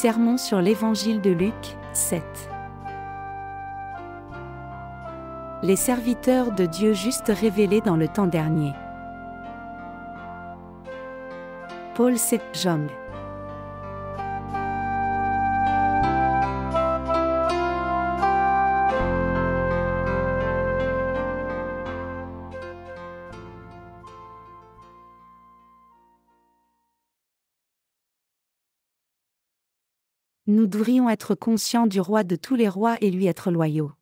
Sermon sur l'Évangile de Luc, 7. Les serviteurs de Dieu juste révélés dans le temps dernier. Paul Sejong. Nous devrions être conscients du roi de tous les rois et lui être loyaux.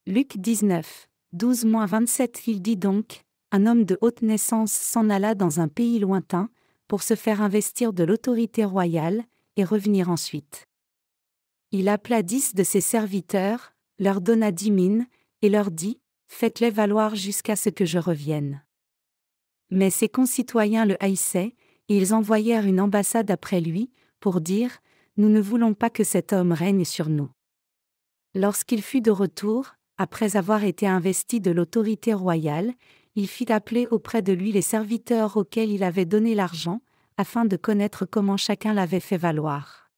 Luc 19, 12-27. Il dit donc, un homme de haute naissance s'en alla dans un pays lointain, pour se faire investir de l'autorité royale, et revenir ensuite. Il appela 10 de ses serviteurs, leur donna 10 mines, et leur dit, faites-les valoir jusqu'à ce que je revienne. Mais ses concitoyens le haïssaient, et ils envoyèrent une ambassade après lui, pour dire, nous ne voulons pas que cet homme règne sur nous. Lorsqu'il fut de retour, après avoir été investi de l'autorité royale, il fit appeler auprès de lui les serviteurs auxquels il avait donné l'argent, afin de connaître comment chacun l'avait fait valoir.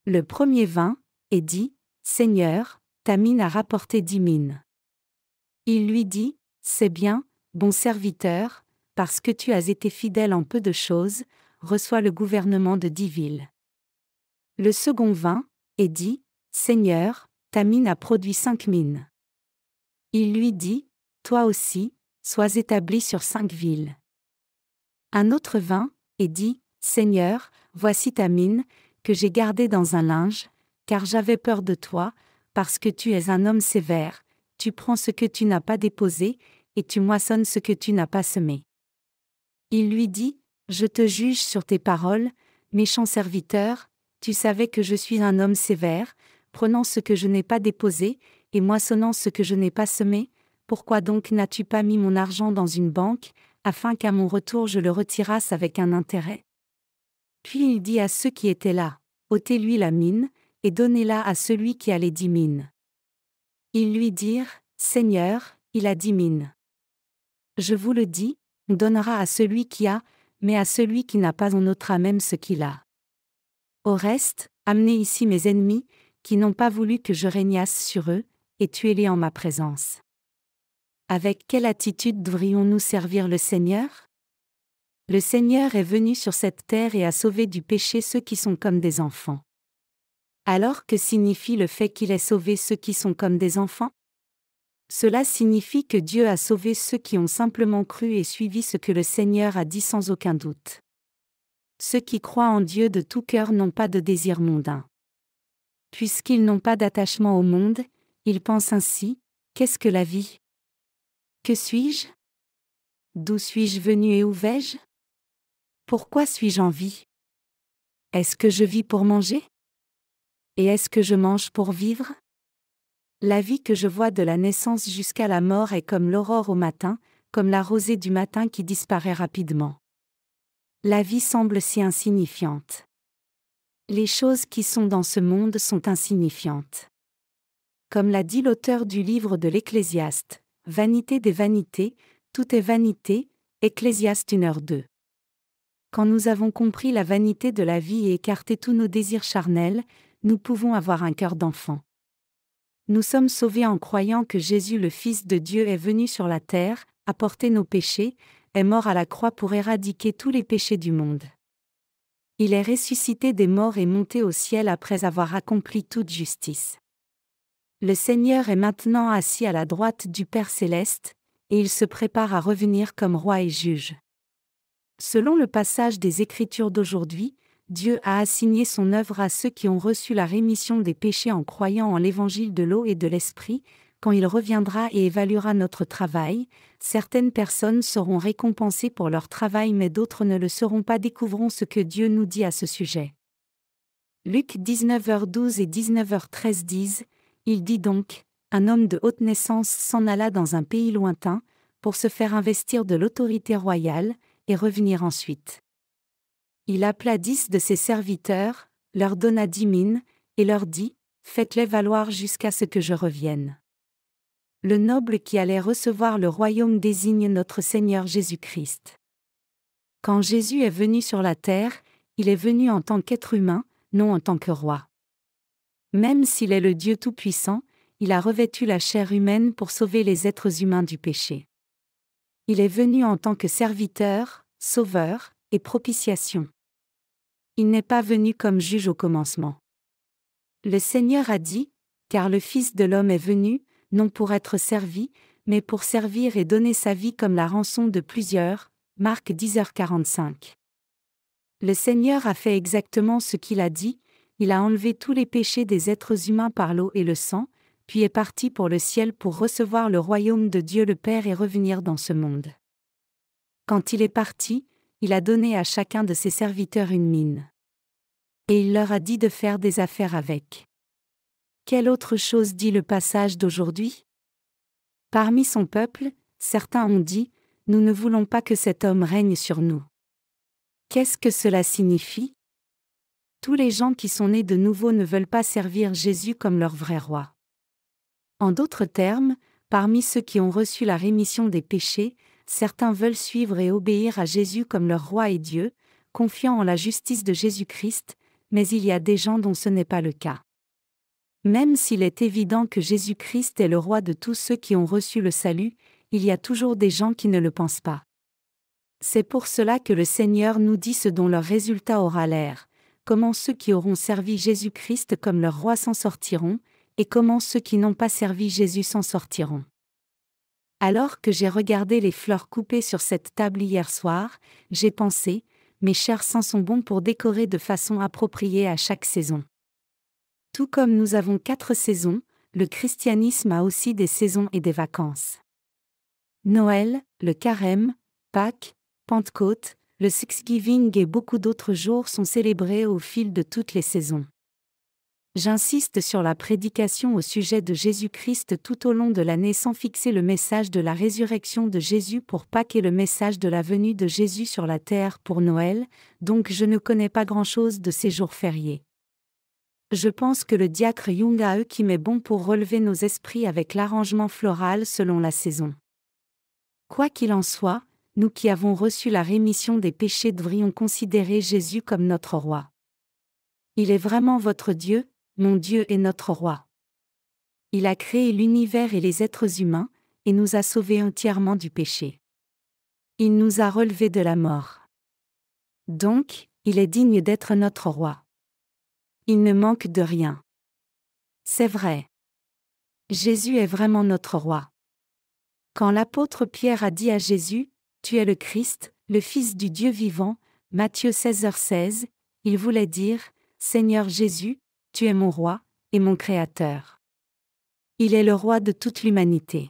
Le premier vint, et dit, Seigneur, ta mine a rapporté 10 mines. Il lui dit, c'est bien, bon serviteur, parce que tu as été fidèle en peu de choses, reçois le gouvernement de 10 villes. Le second vint, et dit, Seigneur, ta mine a produit 5 mines. Il lui dit, toi aussi, sois établi sur 5 villes. Un autre vint, et dit, Seigneur, voici ta mine, que j'ai gardée dans un linge, car j'avais peur de toi, parce que tu es un homme sévère, tu prends ce que tu n'as pas déposé, et tu moissonnes ce que tu n'as pas semé. Il lui dit, je te juge sur tes paroles, méchant serviteur, tu savais que je suis un homme sévère, prenant ce que je n'ai pas déposé, et moissonnant ce que je n'ai pas semé, pourquoi donc n'as-tu pas mis mon argent dans une banque, afin qu'à mon retour je le retirasse avec un intérêt? Puis il dit à ceux qui étaient là, ôtez-lui la mine, et donnez-la à celui qui a les 10 mines. Ils lui dirent, Seigneur, il a 10 mines. Je vous le dis, on donnera à celui qui a, mais à celui qui n'a pas on ôtera même ce qu'il a. Au reste, amenez ici mes ennemis, qui n'ont pas voulu que je régnasse sur eux, et tuez-les en ma présence. Avec quelle attitude devrions-nous servir le Seigneur? Le Seigneur est venu sur cette terre et a sauvé du péché ceux qui sont comme des enfants. Alors que signifie le fait qu'il ait sauvé ceux qui sont comme des enfants? Cela signifie que Dieu a sauvé ceux qui ont simplement cru et suivi ce que le Seigneur a dit sans aucun doute. Ceux qui croient en Dieu de tout cœur n'ont pas de désir mondain. Puisqu'ils n'ont pas d'attachement au monde, ils pensent ainsi, qu'est-ce que la vie? Que suis-je? D'où suis-je venu et où vais-je? Pourquoi suis-je en vie? Est-ce que je vis pour manger? Et est-ce que je mange pour vivre? La vie que je vois de la naissance jusqu'à la mort est comme l'aurore au matin, comme la rosée du matin qui disparaît rapidement. La vie semble si insignifiante. Les choses qui sont dans ce monde sont insignifiantes. Comme l'a dit l'auteur du livre de l'Ecclésiaste, vanité des vanités, tout est vanité, Ecclésiaste 1h2. Quand nous avons compris la vanité de la vie et écarté tous nos désirs charnels, nous pouvons avoir un cœur d'enfant. Nous sommes sauvés en croyant que Jésus le Fils de Dieu est venu sur la terre, a porté nos péchés, est mort à la croix pour éradiquer tous les péchés du monde. Il est ressuscité des morts et monté au ciel après avoir accompli toute justice. Le Seigneur est maintenant assis à la droite du Père céleste, et il se prépare à revenir comme roi et juge. Selon le passage des Écritures d'aujourd'hui, Dieu a assigné son œuvre à ceux qui ont reçu la rémission des péchés en croyant en l'évangile de l'eau et de l'esprit. Quand il reviendra et évaluera notre travail, certaines personnes seront récompensées pour leur travail mais d'autres ne le seront pas. Découvrons ce que Dieu nous dit à ce sujet. Luc 19h12 et 19h13 disent, il dit donc, un homme de haute naissance s'en alla dans un pays lointain, pour se faire investir de l'autorité royale, et revenir ensuite. Il appela 10 de ses serviteurs, leur donna 10 mines, et leur dit, faites-les valoir jusqu'à ce que je revienne. Le noble qui allait recevoir le royaume désigne notre Seigneur Jésus-Christ. Quand Jésus est venu sur la terre, il est venu en tant qu'être humain, non en tant que roi. Même s'il est le Dieu Tout-Puissant, il a revêtu la chair humaine pour sauver les êtres humains du péché. Il est venu en tant que serviteur, sauveur, et propitiation. Il n'est pas venu comme juge au commencement. Le Seigneur a dit, car le Fils de l'homme est venu, non pour être servi, mais pour servir et donner sa vie comme la rançon de plusieurs. Marc 10h45. Le Seigneur a fait exactement ce qu'il a dit, il a enlevé tous les péchés des êtres humains par l'eau et le sang, puis est parti pour le ciel pour recevoir le royaume de Dieu le Père et revenir dans ce monde. Quand il est parti, il a donné à chacun de ses serviteurs une mine. Et il leur a dit de faire des affaires avec. Quelle autre chose dit le passage d'aujourd'hui ? Parmi son peuple, certains ont dit, « Nous ne voulons pas que cet homme règne sur nous. » Qu'est-ce que cela signifie ? Tous les gens qui sont nés de nouveau ne veulent pas servir Jésus comme leur vrai roi. En d'autres termes, parmi ceux qui ont reçu la rémission des péchés, certains veulent suivre et obéir à Jésus comme leur roi et Dieu, confiant en la justice de Jésus-Christ, mais il y a des gens dont ce n'est pas le cas. Même s'il est évident que Jésus-Christ est le roi de tous ceux qui ont reçu le salut, il y a toujours des gens qui ne le pensent pas. C'est pour cela que le Seigneur nous dit ce dont leur résultat aura l'air, comment ceux qui auront servi Jésus-Christ comme leur roi s'en sortiront, et comment ceux qui n'ont pas servi Jésus s'en sortiront. Alors que j'ai regardé les fleurs coupées sur cette table hier soir, j'ai pensé, mes chers saints sont bons pour décorer de façon appropriée à chaque saison. Tout comme nous avons 4 saisons, le christianisme a aussi des saisons et des vacances. Noël, le Carême, Pâques, Pentecôte, le Thanksgiving et beaucoup d'autres jours sont célébrés au fil de toutes les saisons. J'insiste sur la prédication au sujet de Jésus-Christ tout au long de l'année sans fixer le message de la résurrection de Jésus pour Pâques et le message de la venue de Jésus sur la terre pour Noël, donc je ne connais pas grand-chose de ces jours fériés. Je pense que le diacre Young A qui m'est bon pour relever nos esprits avec l'arrangement floral selon la saison. Quoi qu'il en soit, nous qui avons reçu la rémission des péchés devrions considérer Jésus comme notre roi. Il est vraiment votre Dieu, mon Dieu et notre roi. Il a créé l'univers et les êtres humains, et nous a sauvés entièrement du péché. Il nous a relevés de la mort. Donc, il est digne d'être notre roi. Il ne manque de rien. C'est vrai. Jésus est vraiment notre roi. Quand l'apôtre Pierre a dit à Jésus, « Tu es le Christ, le Fils du Dieu vivant », Matthieu 16h16, il voulait dire, « Seigneur Jésus, tu es mon roi, et mon Créateur. » Il est le roi de toute l'humanité.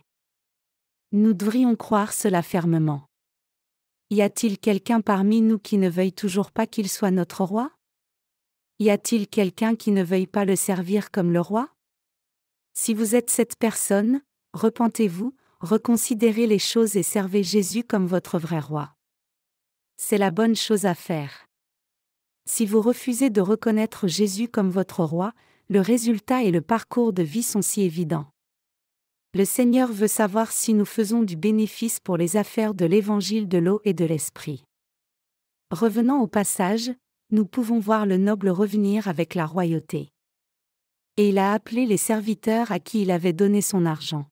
Nous devrions croire cela fermement. Y a-t-il quelqu'un parmi nous qui ne veuille toujours pas qu'il soit notre roi ? Y a-t-il quelqu'un qui ne veuille pas le servir comme le roi ? Si vous êtes cette personne, repentez-vous, reconsidérez les choses et servez Jésus comme votre vrai roi. C'est la bonne chose à faire. Si vous refusez de reconnaître Jésus comme votre roi, le résultat et le parcours de vie sont si évidents. Le Seigneur veut savoir si nous faisons du bénéfice pour les affaires de l'évangile de l'eau et de l'esprit. Revenant au passage, nous pouvons voir le noble revenir avec la royauté. Et il a appelé les serviteurs à qui il avait donné son argent.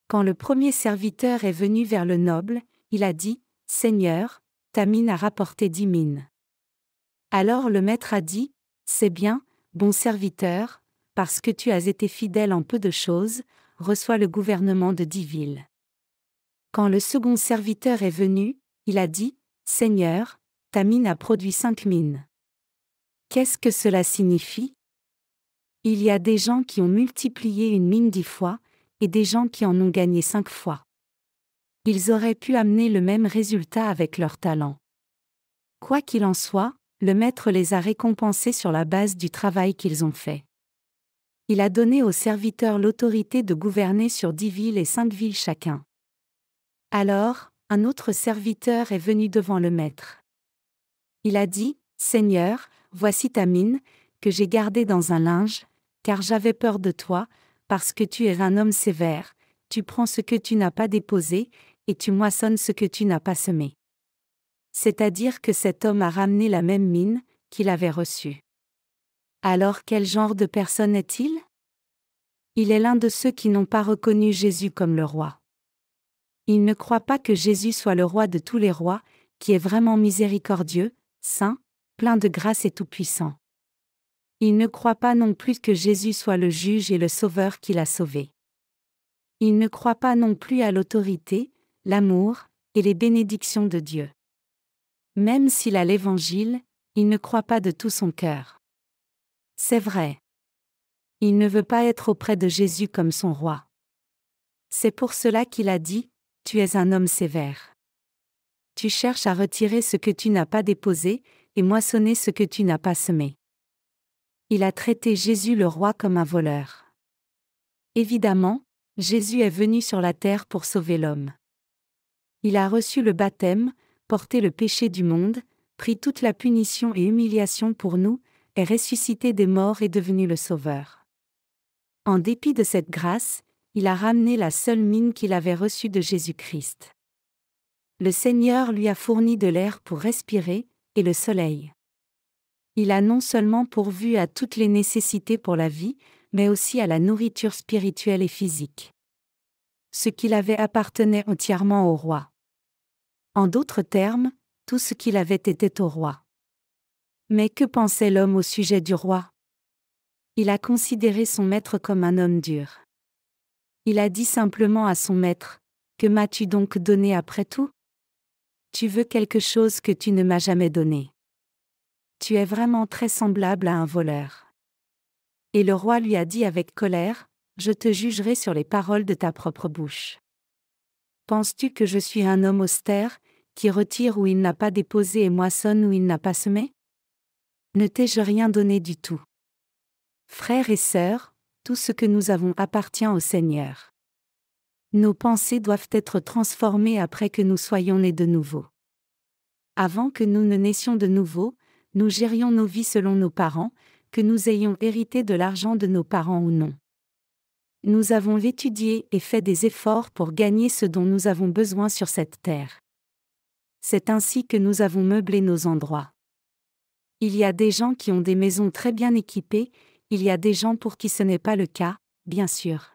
Quand le premier serviteur est venu vers le noble, il a dit, « Seigneur, ta mine a rapporté 10 mines. » Alors le maître a dit, « C'est bien, bon serviteur, parce que tu as été fidèle en peu de choses, reçois le gouvernement de 10 villes. » Quand le second serviteur est venu, il a dit, « Seigneur, ta mine a produit 5 mines. » Qu'est-ce que cela signifie ? Il y a des gens qui ont multiplié une mine 10 fois, et des gens qui en ont gagné 5 fois. Ils auraient pu amener le même résultat avec leur talent. Quoi qu'il en soit, le maître les a récompensés sur la base du travail qu'ils ont fait. Il a donné aux serviteurs l'autorité de gouverner sur 10 villes et 5 villes chacun. Alors, un autre serviteur est venu devant le maître. Il a dit, « Seigneur, voici ta mine, que j'ai gardée dans un linge, car j'avais peur de toi, parce que tu es un homme sévère, tu prends ce que tu n'as pas déposé, et tu moissonnes ce que tu n'as pas semé. » C'est-à-dire que cet homme a ramené la même mine qu'il avait reçue. Alors quel genre de personne est-il? Il est l'un de ceux qui n'ont pas reconnu Jésus comme le roi. Il ne croit pas que Jésus soit le roi de tous les rois, qui est vraiment miséricordieux, saint, plein de grâce et tout-puissant. Il ne croit pas non plus que Jésus soit le juge et le sauveur qui l'a sauvé. Il ne croit pas non plus à l'autorité, l'amour et les bénédictions de Dieu. Même s'il a l'Évangile, il ne croit pas de tout son cœur. C'est vrai. Il ne veut pas être auprès de Jésus comme son roi. C'est pour cela qu'il a dit, « Tu es un homme sévère. Tu cherches à retirer ce que tu n'as pas déposé, et moissonner ce que tu n'as pas semé. » Il a traité Jésus le roi comme un voleur. Évidemment, Jésus est venu sur la terre pour sauver l'homme. Il a reçu le baptême, porté le péché du monde, pris toute la punition et humiliation pour nous, est ressuscité des morts et devenu le Sauveur. En dépit de cette grâce, il a ramené la seule mine qu'il avait reçue de Jésus-Christ. Le Seigneur lui a fourni de l'air pour respirer, et le soleil. Il a non seulement pourvu à toutes les nécessités pour la vie, mais aussi à la nourriture spirituelle et physique. Ce qu'il avait appartenait entièrement au roi. En d'autres termes, tout ce qu'il avait était au roi. Mais que pensait l'homme au sujet du roi? Il a considéré son maître comme un homme dur. Il a dit simplement à son maître, « Que m'as-tu donc donné après tout? Tu veux quelque chose que tu ne m'as jamais donné. Tu es vraiment très semblable à un voleur. » Et le roi lui a dit avec colère, « Je te jugerai sur les paroles de ta propre bouche. Penses-tu que je suis un homme austère, qui retire où il n'a pas déposé et moissonne où il n'a pas semé? Ne t'ai-je rien donné du tout? Frères et sœurs, tout ce que nous avons appartient au Seigneur. Nos pensées doivent être transformées après que nous soyons nés de nouveau. Avant que nous ne naissions de nouveau, nous gérions nos vies selon nos parents, que nous ayons hérité de l'argent de nos parents ou non. Nous avons étudié et fait des efforts pour gagner ce dont nous avons besoin sur cette terre. C'est ainsi que nous avons meublé nos endroits. Il y a des gens qui ont des maisons très bien équipées, il y a des gens pour qui ce n'est pas le cas, bien sûr.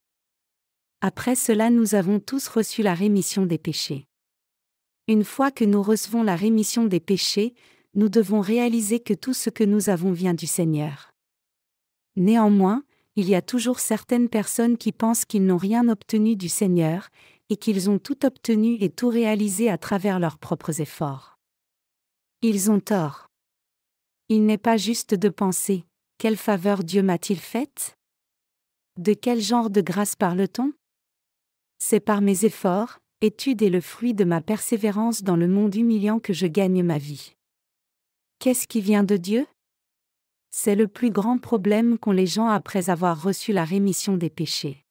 Après cela, nous avons tous reçu la rémission des péchés. Une fois que nous recevons la rémission des péchés, nous devons réaliser que tout ce que nous avons vient du Seigneur. Néanmoins, il y a toujours certaines personnes qui pensent qu'ils n'ont rien obtenu du Seigneur, et qu'ils ont tout obtenu et tout réalisé à travers leurs propres efforts. Ils ont tort. Il n'est pas juste de penser, « Quelle faveur Dieu m'a-t-il faite? De quel genre de grâce parle-t-on? C'est par mes efforts, études et le fruit de ma persévérance dans le monde humiliant que je gagne ma vie. » Qu'est-ce qui vient de Dieu? C'est le plus grand problème qu'ont les gens après avoir reçu la rémission des péchés.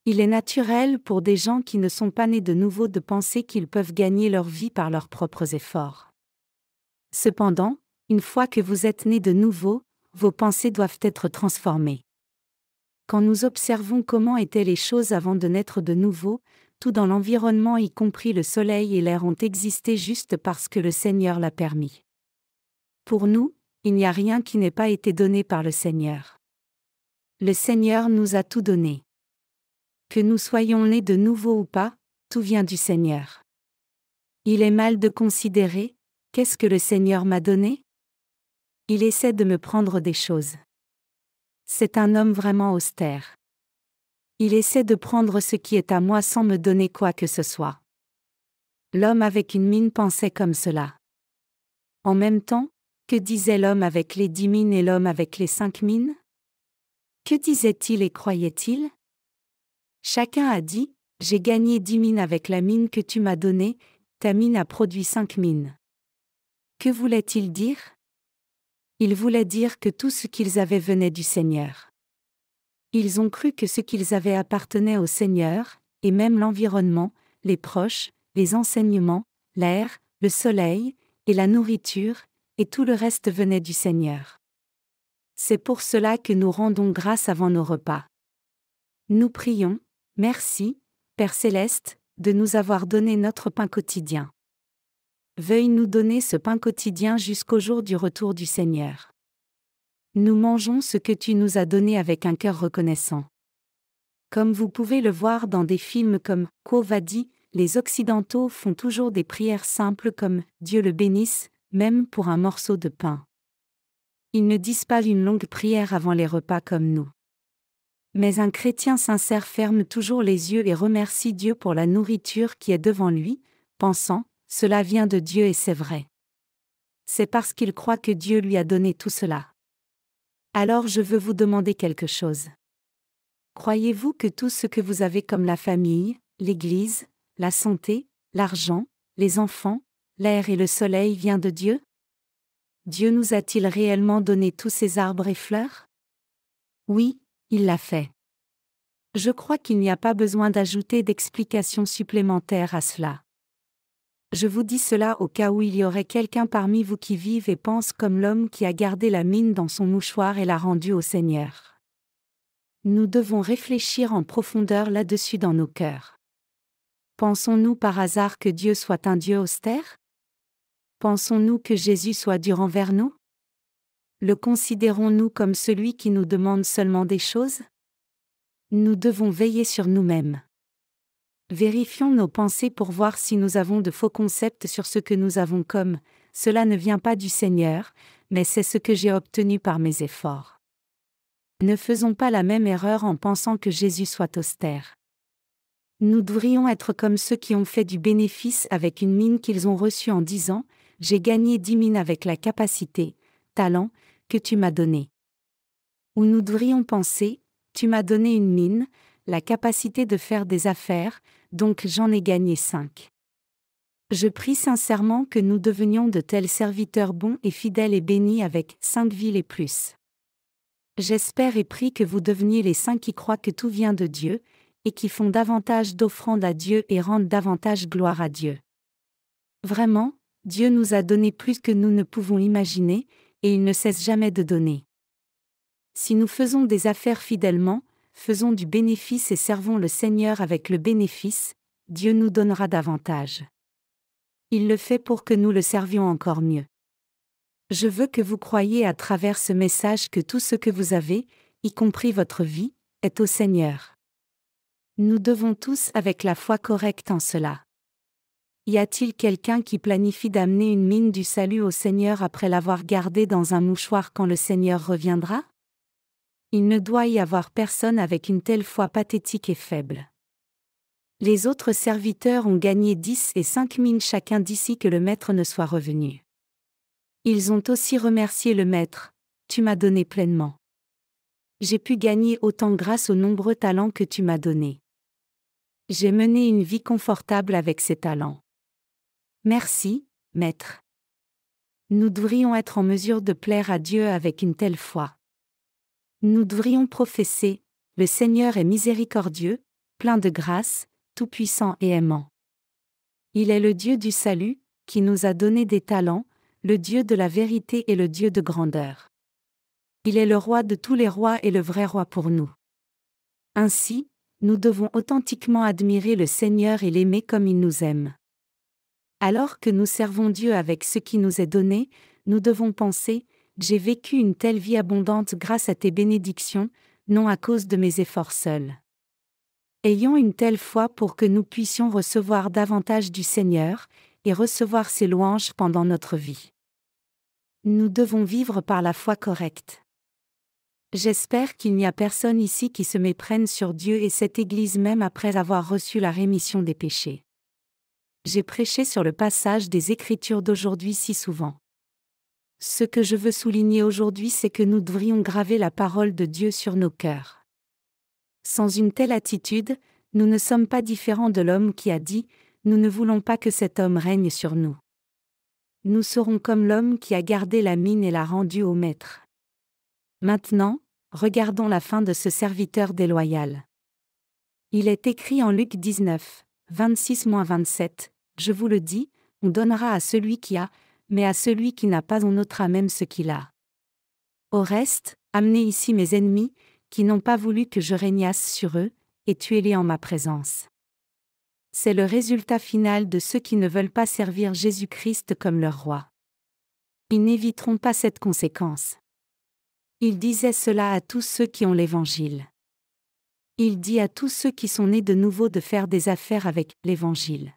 Il est naturel pour des gens qui ne sont pas nés de nouveau de penser qu'ils peuvent gagner leur vie par leurs propres efforts. Cependant, une fois que vous êtes nés de nouveau, vos pensées doivent être transformées. Quand nous observons comment étaient les choses avant de naître de nouveau, tout dans l'environnement y compris le soleil et l'air ont existé juste parce que le Seigneur l'a permis. Pour nous, il n'y a rien qui n'ait pas été donné par le Seigneur. Le Seigneur nous a tout donné. Que nous soyons nés de nouveau ou pas, tout vient du Seigneur. Il est mal de considérer, qu'est-ce que le Seigneur m'a donné? Il essaie de me prendre des choses. C'est un homme vraiment austère. Il essaie de prendre ce qui est à moi sans me donner quoi que ce soit. L'homme avec une mine pensait comme cela. En même temps, que disait l'homme avec les 10 mines et l'homme avec les 5 mines? Que disait-il et croyait-il? Chacun a dit, « J'ai gagné 10 mines avec la mine que tu m'as donnée, ta mine a produit 5 mines. » Que voulait-il dire? Il voulait dire que tout ce qu'ils avaient venait du Seigneur. Ils ont cru que ce qu'ils avaient appartenait au Seigneur, et même l'environnement, les proches, les enseignements, l'air, le soleil, et la nourriture, et tout le reste venait du Seigneur. C'est pour cela que nous rendons grâce avant nos repas. Nous prions, « Merci, Père Céleste, de nous avoir donné notre pain quotidien. Veuille nous donner ce pain quotidien jusqu'au jour du retour du Seigneur. Nous mangeons ce que tu nous as donné avec un cœur reconnaissant. Comme vous pouvez le voir dans des films comme Quo Vadis, les Occidentaux font toujours des prières simples comme « Dieu le bénisse », même pour un morceau de pain. Ils ne disent pas une longue prière avant les repas comme nous. Mais un chrétien sincère ferme toujours les yeux et remercie Dieu pour la nourriture qui est devant lui, pensant « Cela vient de Dieu et c'est vrai ». C'est parce qu'il croit que Dieu lui a donné tout cela. Alors je veux vous demander quelque chose. Croyez-vous que tout ce que vous avez comme la famille, l'Église, la santé, l'argent, les enfants, l'air et le soleil vient de Dieu? Dieu nous a-t-il réellement donné tous ces arbres et fleurs? Oui, il l'a fait. Je crois qu'il n'y a pas besoin d'ajouter d'explications supplémentaires à cela. Je vous dis cela au cas où il y aurait quelqu'un parmi vous qui vive et pense comme l'homme qui a gardé la mine dans son mouchoir et l'a rendue au Seigneur. Nous devons réfléchir en profondeur là-dessus dans nos cœurs. Pensons-nous par hasard que Dieu soit un Dieu austère? Pensons-nous que Jésus soit dur envers nous? Le considérons-nous comme celui qui nous demande seulement des choses? Nous devons veiller sur nous-mêmes. Vérifions nos pensées pour voir si nous avons de faux concepts sur ce que nous avons comme « cela ne vient pas du Seigneur, mais c'est ce que j'ai obtenu par mes efforts ». Ne faisons pas la même erreur en pensant que Jésus soit austère. Nous devrions être comme ceux qui ont fait du bénéfice avec une mine qu'ils ont reçue en disant « J'ai gagné 10 mines avec la capacité, talent, que tu m'as donné. » Ou nous devrions penser « Tu m'as donné une mine, la capacité de faire des affaires, donc j'en ai gagné 5. » Je prie sincèrement que nous devenions de tels serviteurs bons et fidèles et bénis avec 5 villes et plus. J'espère et prie que vous deveniez les saints qui croient que tout vient de Dieu, et qui font davantage d'offrandes à Dieu et rendent davantage gloire à Dieu. Vraiment, Dieu nous a donné plus que nous ne pouvons imaginer, et il ne cesse jamais de donner. Si nous faisons des affaires fidèlement, faisons du bénéfice et servons le Seigneur avec le bénéfice, Dieu nous donnera davantage. Il le fait pour que nous le servions encore mieux. Je veux que vous croyiez à travers ce message que tout ce que vous avez, y compris votre vie, est au Seigneur. Nous devons tous avec la foi correcte en cela. Y a-t-il quelqu'un qui planifie d'amener une mine du salut au Seigneur après l'avoir gardée dans un mouchoir quand le Seigneur reviendra? Il ne doit y avoir personne avec une telle foi pathétique et faible. Les autres serviteurs ont gagné 10 et 5 mines chacun d'ici que le maître ne soit revenu. Ils ont aussi remercié le maître, « Tu m'as donné pleinement. J'ai pu gagner autant grâce aux nombreux talents que tu m'as donnés. J'ai mené une vie confortable avec ces talents. Merci, maître. » Nous devrions être en mesure de plaire à Dieu avec une telle foi. Nous devrions professer, « Le Seigneur est miséricordieux, plein de grâce, tout-puissant et aimant. Il est le Dieu du salut, qui nous a donné des talents, le Dieu de la vérité et le Dieu de grandeur. Il est le roi de tous les rois et le vrai roi pour nous. Ainsi, nous devons authentiquement admirer le Seigneur et l'aimer comme il nous aime. Alors que nous servons Dieu avec ce qui nous est donné, nous devons penser « J'ai vécu une telle vie abondante grâce à tes bénédictions, non à cause de mes efforts seuls. » Ayons une telle foi pour que nous puissions recevoir davantage du Seigneur, et recevoir ses louanges pendant notre vie. Nous devons vivre par la foi correcte. J'espère qu'il n'y a personne ici qui se méprenne sur Dieu et cette Église même après avoir reçu la rémission des péchés. J'ai prêché sur le passage des Écritures d'aujourd'hui si souvent. Ce que je veux souligner aujourd'hui, c'est que nous devrions graver la parole de Dieu sur nos cœurs. Sans une telle attitude, nous ne sommes pas différents de l'homme qui a dit « Nous ne voulons pas que cet homme règne sur nous. » Nous serons comme l'homme qui a gardé la mine et l'a rendue au maître. Maintenant, regardons la fin de ce serviteur déloyal. Il est écrit en Luc 19, 26-27, « Je vous le dis, on donnera à celui qui a, mais à celui qui n'a pas on ôtera même ce qu'il a. Au reste, amenez ici mes ennemis, qui n'ont pas voulu que je régnasse sur eux, et tuez-les en ma présence. » C'est le résultat final de ceux qui ne veulent pas servir Jésus-Christ comme leur roi. Ils n'éviteront pas cette conséquence. Il disait cela à tous ceux qui ont l'Évangile. Il dit à tous ceux qui sont nés de nouveau de faire des affaires avec l'Évangile.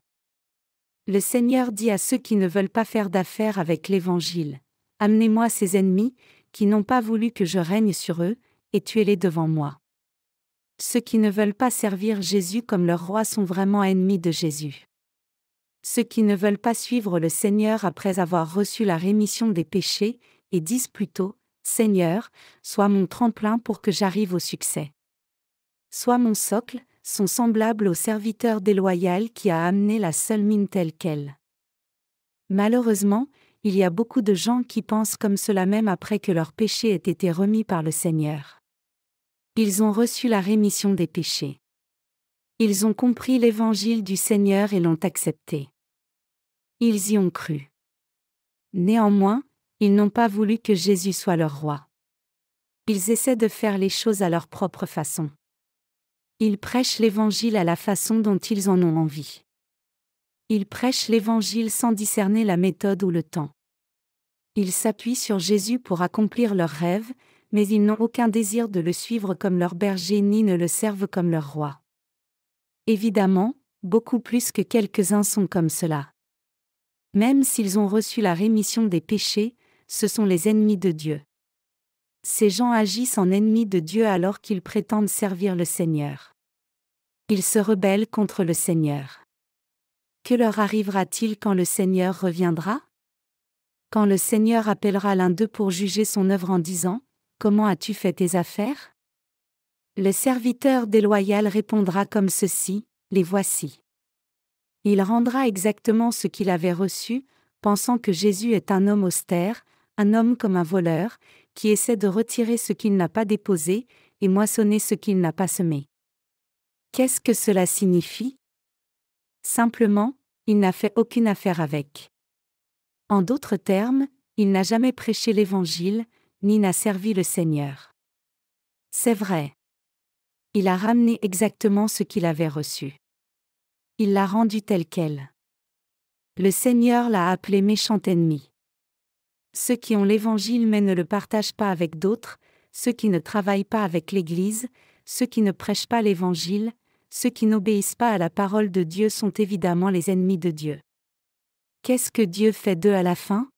Le Seigneur dit à ceux qui ne veulent pas faire d'affaires avec l'Évangile, « Amenez-moi ces ennemis, qui n'ont pas voulu que je règne sur eux, et tuez-les devant moi. » Ceux qui ne veulent pas servir Jésus comme leur roi sont vraiment ennemis de Jésus. Ceux qui ne veulent pas suivre le Seigneur après avoir reçu la rémission des péchés, et disent plutôt, « Seigneur, sois mon tremplin pour que j'arrive au succès. Sois mon socle », sont semblables au serviteur déloyal qui a amené la seule mine telle qu'elle. Malheureusement, il y a beaucoup de gens qui pensent comme cela même après que leurs péchés aient été remis par le Seigneur. Ils ont reçu la rémission des péchés. Ils ont compris l'évangile du Seigneur et l'ont accepté. Ils y ont cru. Néanmoins, ils n'ont pas voulu que Jésus soit leur roi. Ils essaient de faire les choses à leur propre façon. Ils prêchent l'évangile à la façon dont ils en ont envie. Ils prêchent l'évangile sans discerner la méthode ou le temps. Ils s'appuient sur Jésus pour accomplir leurs rêves, mais ils n'ont aucun désir de le suivre comme leur berger ni ne le servent comme leur roi. Évidemment, beaucoup plus que quelques-uns sont comme cela. Même s'ils ont reçu la rémission des péchés, ce sont les ennemis de Dieu. Ces gens agissent en ennemis de Dieu alors qu'ils prétendent servir le Seigneur. Ils se rebellent contre le Seigneur. Que leur arrivera-t-il quand le Seigneur reviendra? Quand le Seigneur appellera l'un d'eux pour juger son œuvre en disant, « Comment as-tu fait tes affaires ?» Le serviteur déloyal répondra comme ceci, « Les voici. » Il rendra exactement ce qu'il avait reçu, pensant que Jésus est un homme austère, un homme comme un voleur, qui essaie de retirer ce qu'il n'a pas déposé, et moissonner ce qu'il n'a pas semé. Qu'est-ce que cela signifie? Simplement, il n'a fait aucune affaire avec. En d'autres termes, il n'a jamais prêché l'Évangile, ni n'a servi le Seigneur. C'est vrai. Il a ramené exactement ce qu'il avait reçu. Il l'a rendu tel quel. Le Seigneur l'a appelé méchant ennemi. Ceux qui ont l'Évangile mais ne le partagent pas avec d'autres, ceux qui ne travaillent pas avec l'Église, ceux qui ne prêchent pas l'Évangile, ceux qui n'obéissent pas à la parole de Dieu sont évidemment les ennemis de Dieu. Qu'est-ce que Dieu fait d'eux à la fin?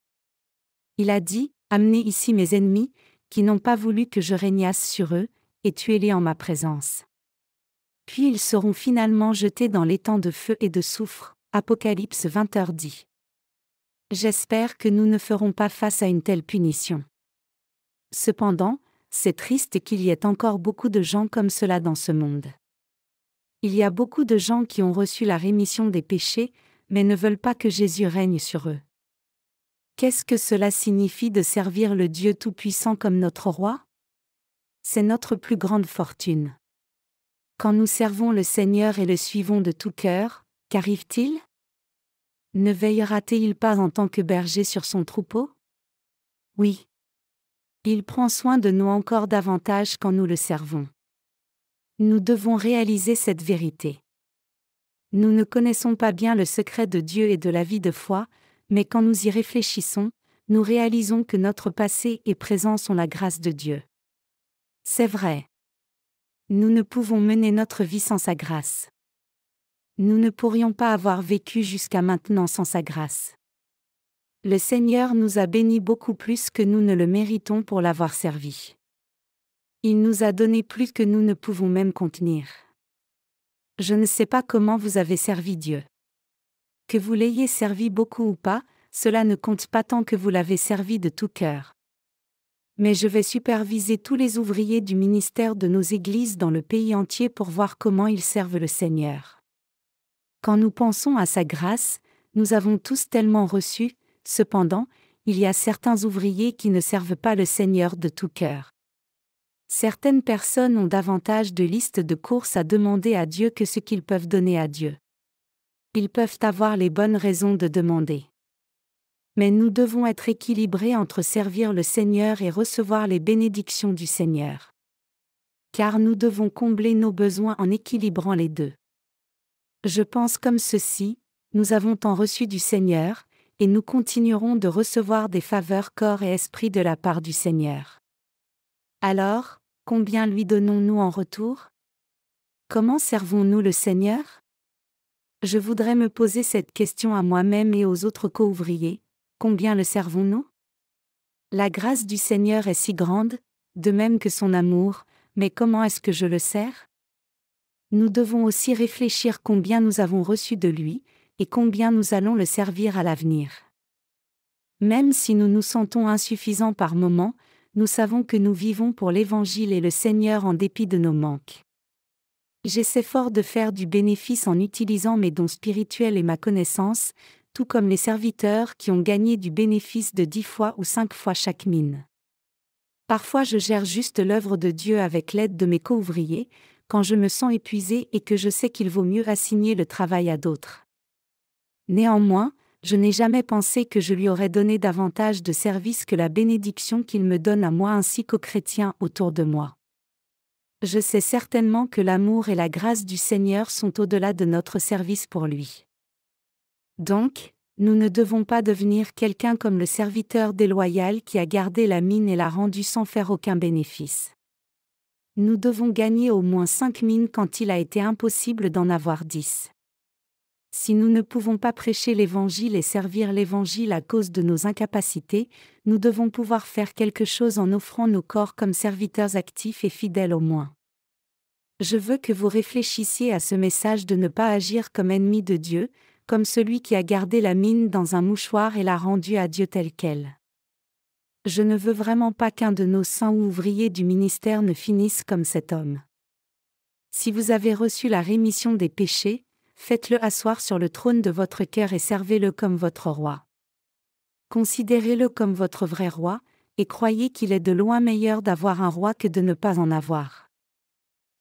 Il a dit, « Amenez ici mes ennemis, qui n'ont pas voulu que je régnasse sur eux, et tuez-les en ma présence. » Puis ils seront finalement jetés dans l'étang de feu et de soufre. Apocalypse 20h dit. J'espère que nous ne ferons pas face à une telle punition. Cependant, c'est triste qu'il y ait encore beaucoup de gens comme cela dans ce monde. Il y a beaucoup de gens qui ont reçu la rémission des péchés, mais ne veulent pas que Jésus règne sur eux. Qu'est-ce que cela signifie de servir le Dieu Tout-Puissant comme notre roi? C'est notre plus grande fortune. Quand nous servons le Seigneur et le suivons de tout cœur, qu'arrive-t-il? Ne veillera-t-il pas en tant que berger sur son troupeau? Oui. Il prend soin de nous encore davantage quand nous le servons. Nous devons réaliser cette vérité. Nous ne connaissons pas bien le secret de Dieu et de la vie de foi, mais quand nous y réfléchissons, nous réalisons que notre passé et présent sont la grâce de Dieu. C'est vrai. Nous ne pouvons mener notre vie sans sa grâce. Nous ne pourrions pas avoir vécu jusqu'à maintenant sans sa grâce. Le Seigneur nous a bénis beaucoup plus que nous ne le méritons pour l'avoir servi. Il nous a donné plus que nous ne pouvons même contenir. Je ne sais pas comment vous avez servi Dieu. Que vous l'ayez servi beaucoup ou pas, cela ne compte pas tant que vous l'avez servi de tout cœur. Mais je vais superviser tous les ouvriers du ministère de nos églises dans le pays entier pour voir comment ils servent le Seigneur. Quand nous pensons à sa grâce, nous avons tous tellement reçu, cependant, il y a certains ouvriers qui ne servent pas le Seigneur de tout cœur. Certaines personnes ont davantage de listes de courses à demander à Dieu que ce qu'ils peuvent donner à Dieu. Ils peuvent avoir les bonnes raisons de demander. Mais nous devons être équilibrés entre servir le Seigneur et recevoir les bénédictions du Seigneur. Car nous devons combler nos besoins en équilibrant les deux. Je pense comme ceci, nous avons tant reçu du Seigneur, et nous continuerons de recevoir des faveurs corps et esprit de la part du Seigneur. Alors, combien lui donnons-nous en retour? Comment servons-nous le Seigneur? Je voudrais me poser cette question à moi-même et aux autres co-ouvriers. Combien le servons-nous? La grâce du Seigneur est si grande, de même que son amour, mais comment est-ce que je le sers? Nous devons aussi réfléchir combien nous avons reçu de lui, et combien nous allons le servir à l'avenir. Même si nous nous sentons insuffisants par moments, nous savons que nous vivons pour l'Évangile et le Seigneur en dépit de nos manques. J'essaie fort de faire du bénéfice en utilisant mes dons spirituels et ma connaissance, tout comme les serviteurs qui ont gagné du bénéfice de 10 fois ou 5 fois chaque mine. Parfois je gère juste l'œuvre de Dieu avec l'aide de mes co-ouvriers, quand je me sens épuisé et que je sais qu'il vaut mieux assigner le travail à d'autres. Néanmoins, je n'ai jamais pensé que je lui aurais donné davantage de service que la bénédiction qu'il me donne à moi ainsi qu'aux chrétiens autour de moi. Je sais certainement que l'amour et la grâce du Seigneur sont au-delà de notre service pour lui. Donc, nous ne devons pas devenir quelqu'un comme le serviteur déloyal qui a gardé la mine et l'a rendue sans faire aucun bénéfice. Nous devons gagner au moins 5 mines quand il a été impossible d'en avoir 10. Si nous ne pouvons pas prêcher l'Évangile et servir l'Évangile à cause de nos incapacités, nous devons pouvoir faire quelque chose en offrant nos corps comme serviteurs actifs et fidèles au moins. Je veux que vous réfléchissiez à ce message de ne pas agir comme ennemi de Dieu, comme celui qui a gardé la mine dans un mouchoir et l'a rendue à Dieu telle qu'elle. Je ne veux vraiment pas qu'un de nos saints ou ouvriers du ministère ne finisse comme cet homme. Si vous avez reçu la rémission des péchés, faites-le asseoir sur le trône de votre cœur et servez-le comme votre roi. Considérez-le comme votre vrai roi, et croyez qu'il est de loin meilleur d'avoir un roi que de ne pas en avoir.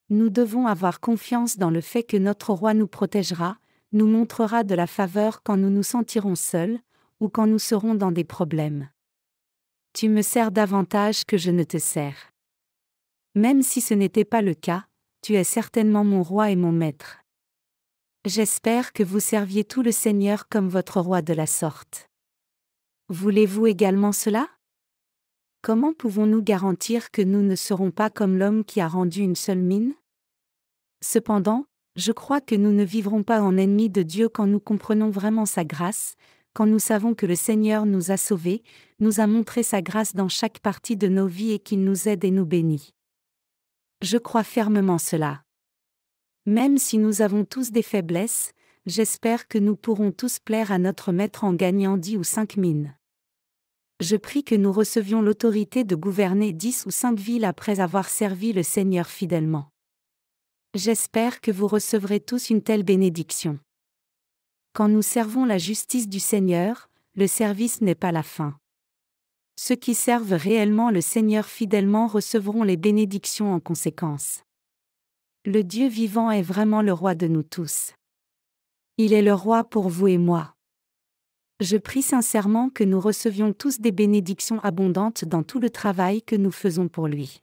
Nous devons avoir confiance dans le fait que notre roi nous protégera, nous montrera de la faveur quand nous nous sentirons seuls, ou quand nous serons dans des problèmes. Tu me sers davantage que je ne te sers. Même si ce n'était pas le cas, tu es certainement mon roi et mon maître. J'espère que vous serviez tout le Seigneur comme votre roi de la sorte. Voulez-vous également cela? Comment pouvons-nous garantir que nous ne serons pas comme l'homme qui a rendu une seule mine? Cependant, je crois que nous ne vivrons pas en ennemis de Dieu quand nous comprenons vraiment sa grâce, quand nous savons que le Seigneur nous a sauvés, nous a montré sa grâce dans chaque partie de nos vies et qu'il nous aide et nous bénit. Je crois fermement cela. Même si nous avons tous des faiblesses, j'espère que nous pourrons tous plaire à notre Maître en gagnant 10 ou 5 mines. Je prie que nous recevions l'autorité de gouverner 10 ou 5 villes après avoir servi le Seigneur fidèlement. J'espère que vous recevrez tous une telle bénédiction. Quand nous servons la justice du Seigneur, le service n'est pas la fin. Ceux qui servent réellement le Seigneur fidèlement recevront les bénédictions en conséquence. Le Dieu vivant est vraiment le roi de nous tous. Il est le roi pour vous et moi. Je prie sincèrement que nous recevions tous des bénédictions abondantes dans tout le travail que nous faisons pour lui.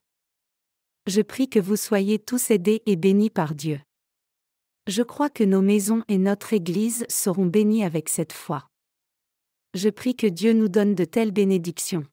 Je prie que vous soyez tous aidés et bénis par Dieu. Je crois que nos maisons et notre Église seront bénies avec cette foi. Je prie que Dieu nous donne de telles bénédictions.